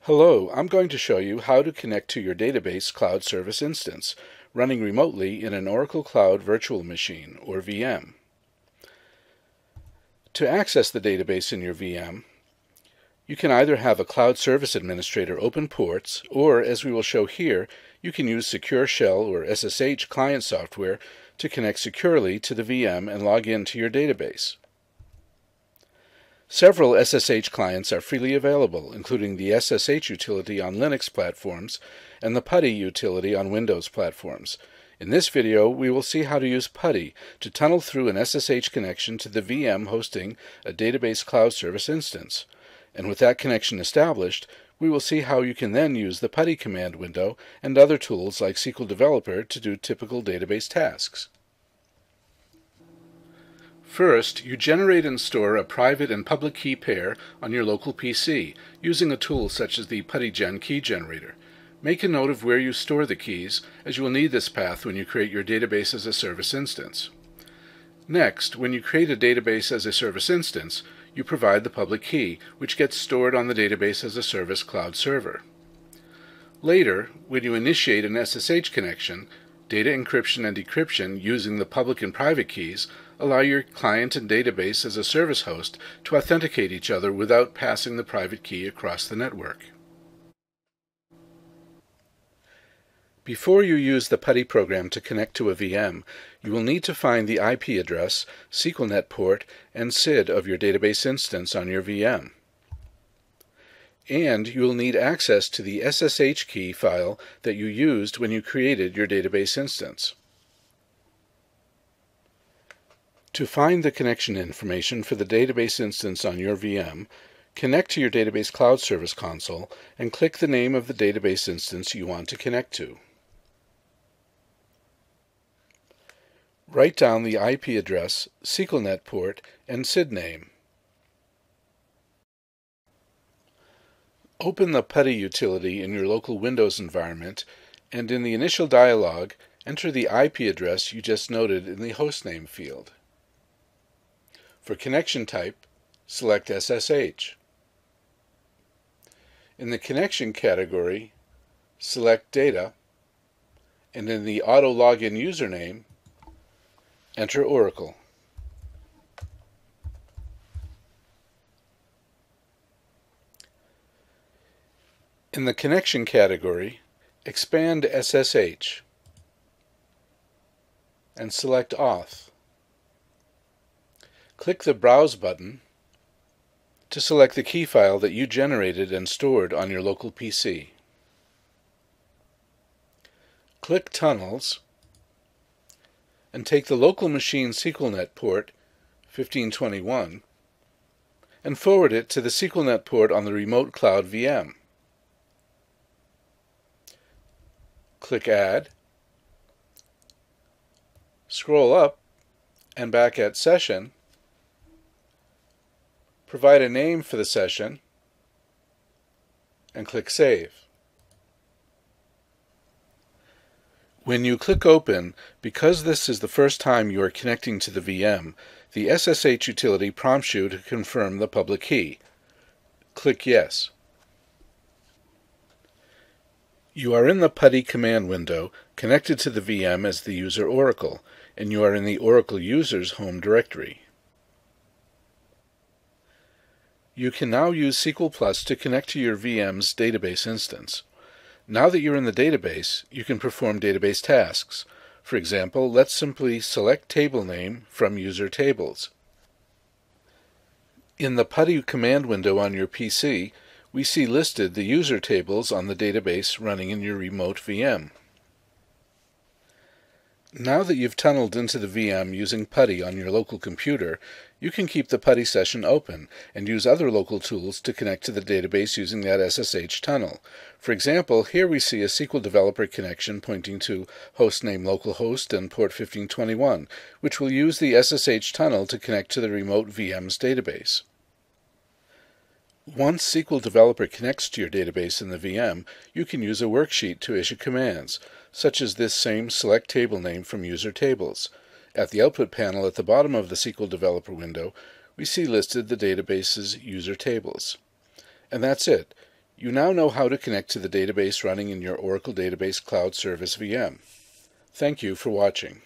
Hello, I'm going to show you how to connect to your database cloud service instance, running remotely in an Oracle Cloud Virtual Machine, or VM. To access the database in your VM, you can either have a Cloud Service Administrator open ports, or, as we will show here, you can use Secure Shell or SSH client software to connect securely to the VM and log in to your database. Several SSH clients are freely available, including the SSH utility on Linux platforms and the PuTTY utility on Windows platforms. In this video, we will see how to use PuTTY to tunnel through an SSH connection to the VM hosting a database cloud service instance. And with that connection established, we will see how you can then use the PuTTY command window and other tools like SQL Developer to do typical database tasks. First, you generate and store a private and public key pair on your local PC using a tool such as the PuTTYGen key generator. Make a note of where you store the keys, as you will need this path when you create your database as a service instance. Next, when you create a database as a service instance, you provide the public key, which gets stored on the database as a service cloud server. Later, when you initiate an SSH connection, data encryption and decryption using the public and private keys allow your client and database as a service host to authenticate each other without passing the private key across the network. Before you use the PuTTY program to connect to a VM, you will need to find the IP address, SQLnet port, and SID of your database instance on your VM. And you will need access to the SSH key file that you used when you created your database instance. To find the connection information for the database instance on your VM, connect to your Database Cloud Service console and click the name of the database instance you want to connect to. Write down the IP address, SQLnet port, and SID name. Open the PuTTY utility in your local Windows environment, and in the initial dialog, enter the IP address you just noted in the hostname field. For connection type, select SSH. In the connection category, select Data, and in the Auto Login username, enter Oracle. In the connection category, expand SSH and select Auth. Click the Browse button to select the key file that you generated and stored on your local PC. Click Tunnels and take the local machine SQLnet port 1521 and forward it to the SQLnet port on the remote cloud VM. Click Add, scroll up and back at Session, provide a name for the session, and click Save. When you click Open, because this is the first time you are connecting to the VM, the SSH utility prompts you to confirm the public key. Click Yes. You are in the PuTTY command window, connected to the VM as the user Oracle, and you are in the Oracle Users home directory. You can now use SQL Plus to connect to your VM's database instance. Now that you're in the database, you can perform database tasks. For example, let's simply select table name from User Tables. In the PuTTY command window on your PC, we see listed the user tables on the database running in your remote VM. Now that you've tunneled into the VM using PuTTY on your local computer, you can keep the PuTTY session open and use other local tools to connect to the database using that SSH tunnel. For example, here we see a SQL Developer connection pointing to hostname localhost and port 1521, which will use the SSH tunnel to connect to the remote VM's database. Once SQL Developer connects to your database in the VM, you can use a worksheet to issue commands, such as this same select table name from User Tables. At the output panel at the bottom of the SQL Developer window, we see listed the database's user tables. And that's it. You now know how to connect to the database running in your Oracle Database Cloud Service VM. Thank you for watching.